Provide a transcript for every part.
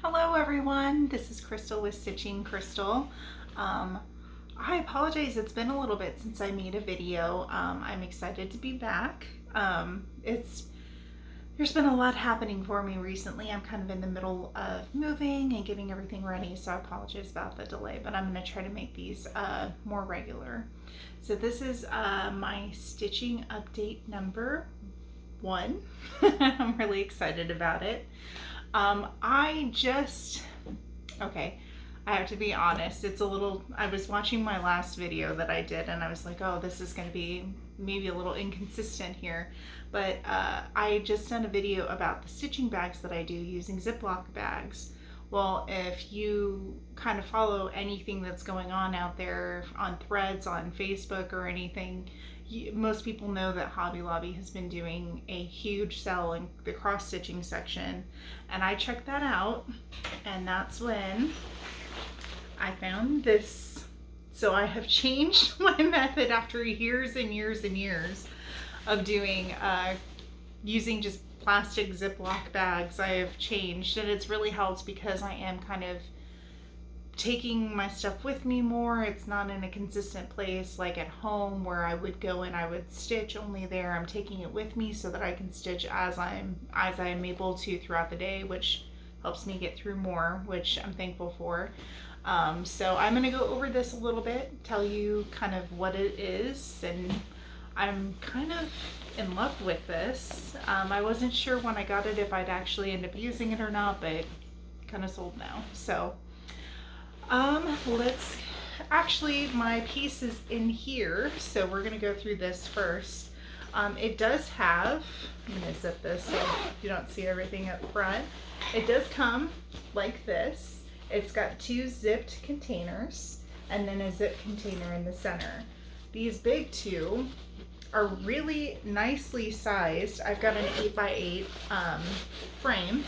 Hello everyone, this is Crystal with Stitching Crystal. I apologize, it's been a little bit since I made a video. I'm excited to be back. There's been a lot happening for me recently. I'm kind of in the middle of moving and getting everything ready, so I apologize about the delay, but I'm going to try to make these more regular. So this is my stitching update number 1. I'm really excited about it. Okay, I have to be honest, I was watching my last video that I did and I was like, oh, this is going to be maybe a little inconsistent here, but I just done a video about the stitching bags that I do using Ziploc bags. Well, if you kind of follow anything that's going on out there on threads, on Facebook or anything, most people know that Hobby Lobby has been doing a huge sale in the cross stitching section, and I checked that out, and that's when I found this. So I have changed my method after years and years and years of doing using just plastic Ziploc bags. I have changed, and it's really helped because I am kind of taking my stuff with me more. It's not in a consistent place like at home where I would go and I would stitch only there. I'm taking it with me so that I can stitch as I'm able to throughout the day, which helps me get through more, which I'm thankful for. So I'm going to go over this a little bit, tell you kind of what it is, and I'm kind of in love with this. I wasn't sure when I got it if I'd actually end up using it or not, but kind of sold now. So my piece is in here, so we're gonna go through this first. It does have, I'm gonna zip this so you don't see everything up front. It does come like this. It's got 2 zipped containers and then a zip container in the center. These big 2 are really nicely sized. I've got an 8x8 frame,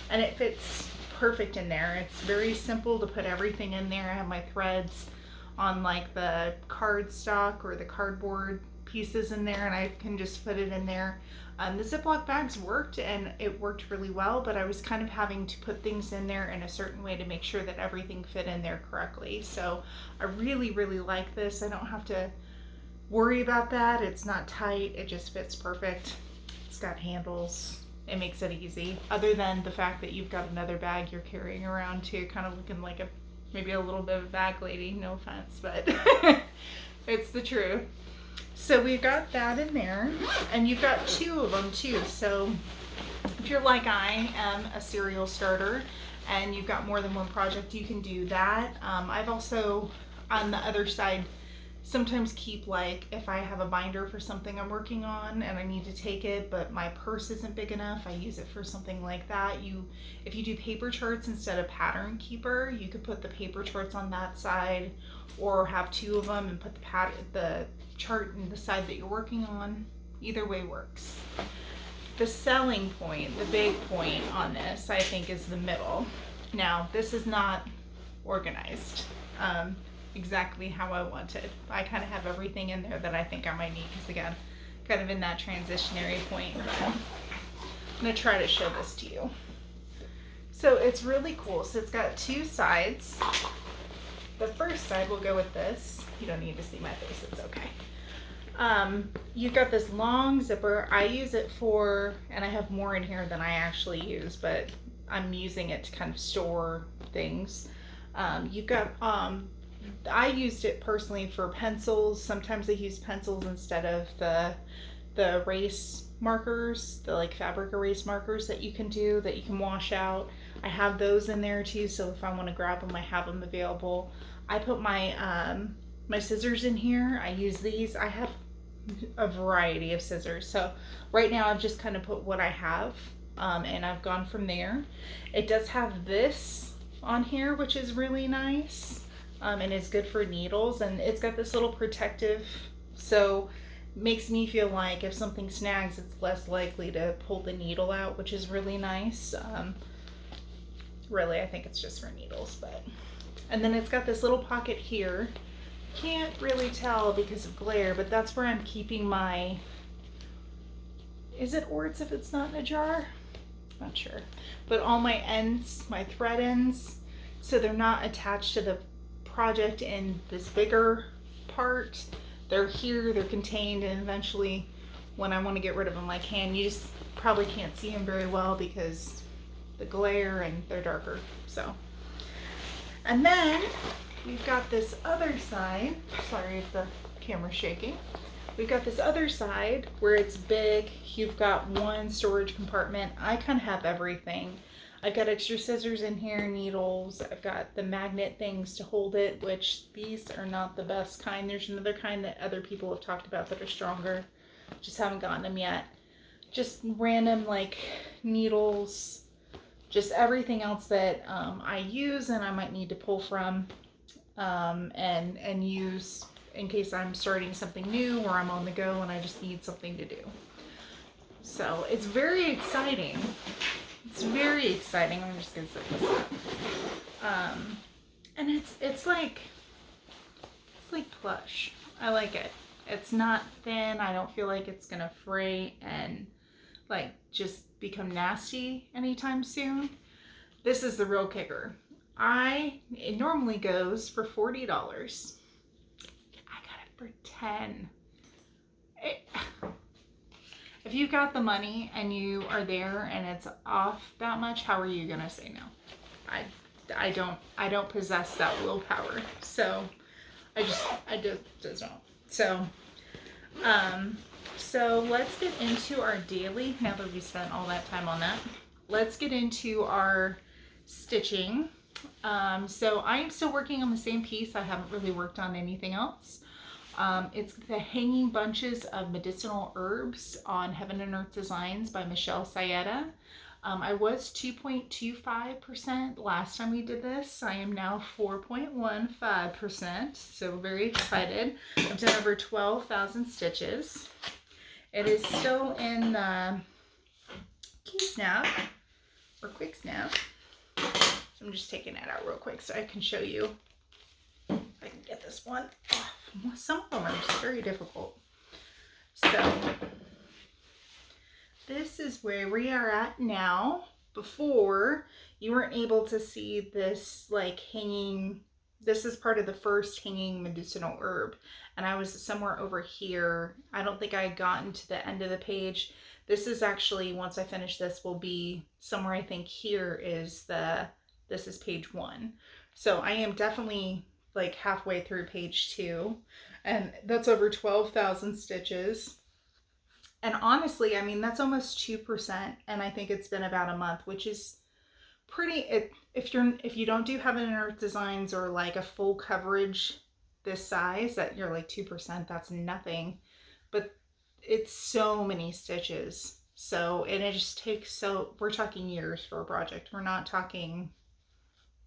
and it fits perfect in there. It's very simple to put everything in there. I have my threads on like the cardstock or the cardboard pieces in there, and I can just put it in there. The Ziploc bags worked, and it worked really well, but I was kind of having to put things in there in a certain way to make sure that everything fit in there correctly. So I really, really like this. I don't have to worry about that. It's not tight. It just fits perfect. It's got handles. It makes it easy, other than the fact that you've got another bag you're carrying around too, kind of looking like maybe a little bit of a bag lady, no offense, but it's the truth. So we've got that in there, and you've got 2 of them too. So if you're like I am, a serial starter, and you've got more than one project, you can do that. I've also, on the other side, sometimes keep, like, if I have a binder for something I'm working on and I need to take it, but my purse isn't big enough, I use it for something like that. If you do paper charts instead of pattern keeper, you could put the paper charts on that side, or have 2 of them and put the chart in the side that you're working on. Either way works. The selling point, the big point on this, I think, is the middle. Now, this is not organized exactly how I wanted. I kind of have everything in there that I think I might need, because again, kind of in that transitionary point. I'm gonna try to show this to you. So it's really cool. So it's got 2 sides. The first side will go with this. You don't need to see my face, it's okay. You've got this long zipper. I use it for, and I have more in here than I actually use, but I'm using it to kind of store things. You've got I used it personally for pencils. Sometimes I use pencils instead of the erase markers, the like fabric erase markers that you can do, that you can wash out. I have those in there too, so if I want to grab them, I have them available. I put my my scissors in here. I use these. I have a variety of scissors. So right now I've just kind of put what I have, and I've gone from there. It does have this on here, which is really nice. And it's good for needles, and it's got this little protective, so makes me feel like if something snags, it's less likely to pull the needle out, which is really nice. Really, I think it's just for needles, but. And then it's got this little pocket here. Can't really tell because of glare, but that's where I'm keeping my, is it orts if it's not in a jar? not sure, but all my ends, my thread ends, so they're not attached to the project in this bigger part. They're here, they're contained, and eventually when I want to get rid of them I can. You just probably can't see them very well because the glare and they're darker. So, and then we've got this other side. Sorry if the camera's shaking. We've got this other side where it's big. You've got one storage compartment. I kind of have everything. I've got extra scissors in here, needles. I've got the magnet things to hold it, which these are not the best kind. There's another kind that other people have talked about that are stronger. Just haven't gotten them yet. Just random like needles, just everything else that I use and I might need to pull from and use in case I'm starting something new or I'm on the go and I just need something to do. So it's very exciting. It's very exciting. I'm just gonna set this up. And it's like plush. I like it. It's not thin. I don't feel like it's gonna fray and like just become nasty anytime soon. This is the real kicker. It normally goes for $40. I got it for $10. If you've got the money and you are there and it's off that much, how are you gonna say no? I don't possess that willpower. So I just don't. So let's get into our daily, now that we spent all that time on that, let's get into our stitching. So I am still working on the same piece. I haven't really worked on anything else. It's the Hanging Bunches of Medicinal Herbs on Heaven and Earth Designs by Michelle Sayeda. I was 2.25% last time we did this. I am now 4.15%, so very excited. I've done over 12,000 stitches. It is still in Key Snap or Quick Snap. So I'm just taking it out real quick so I can show you if I can get this one off. Some of them are just very difficult. So this is where we are at now. Before, you weren't able to see this like hanging, this is part of the first hanging medicinal herb, and I was somewhere over here. I don't think I had gotten to the end of the page. This is actually, once I finish this, will be somewhere. I think here is this is page 1. So I am definitely like halfway through page 2, and that's over 12,000 stitches. And honestly, I mean, that's almost 2%, and I think it's been about a month, which is pretty, if you don't do Heaven and Earth Designs or like a full coverage this size, that you're like 2%, that's nothing. But it's so many stitches. So, and it just takes, so we're talking years for a project. We're not talking,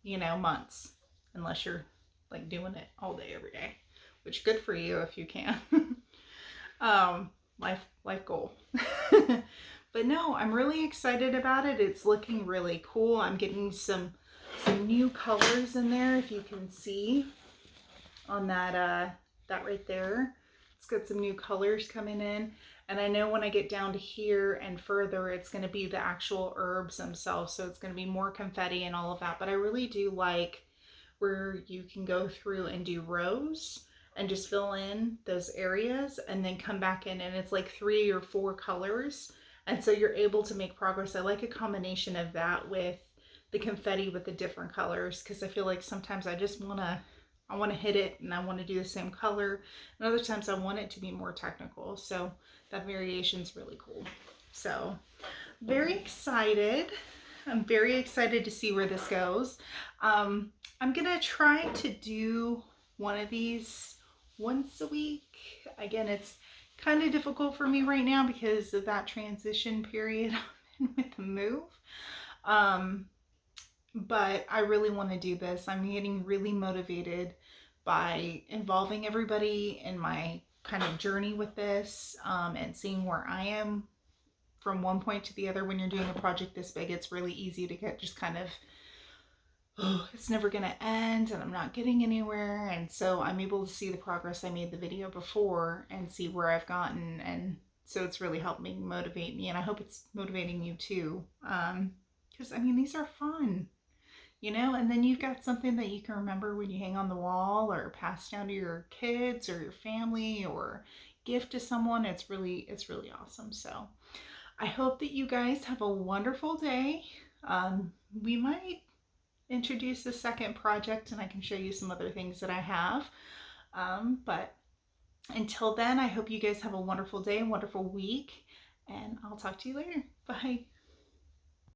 you know, months, unless you're like doing it all day, every day, which good for you if you can. Life goal. But no, I'm really excited about it. It's looking really cool. I'm getting some new colors in there, if you can see on that that right there. It's got some new colors coming in, and I know when I get down to here and further, it's going to be the actual herbs themselves, so it's going to be more confetti and all of that. But I really do like where you can go through and do rows and just fill in those areas and then come back in, and it's like 3 or 4 colors, and so you're able to make progress. I like a combination of that with the confetti with the different colors, because I feel like sometimes I just want to hit it and I want to do the same color, and other times I want it to be more technical, so that variation is really cool. So very excited. I'm very excited to see where this goes. I'm gonna try to do one of these once a week. Again, it's kind of difficult for me right now because of that transition period with the move. But I really want to do this. I'm getting really motivated by involving everybody in my kind of journey with this, and seeing where I am from one point to the other. When you're doing a project this big, it's really easy to get just kind of, oh, it's never going to end and I'm not getting anywhere. And so I'm able to see the progress I made the video before and see where I've gotten, and So it's really helping motivate me, and I hope it's motivating you too. Because I mean, these are fun, you know, and then you've got something that you can remember when you hang on the wall or pass down to your kids or your family or gift to someone. It's really awesome. So I hope that you guys have a wonderful day. We might introduce a second project and I can show you some other things that I have. But until then, I hope you guys have a wonderful day, a wonderful week, and I'll talk to you later. Bye.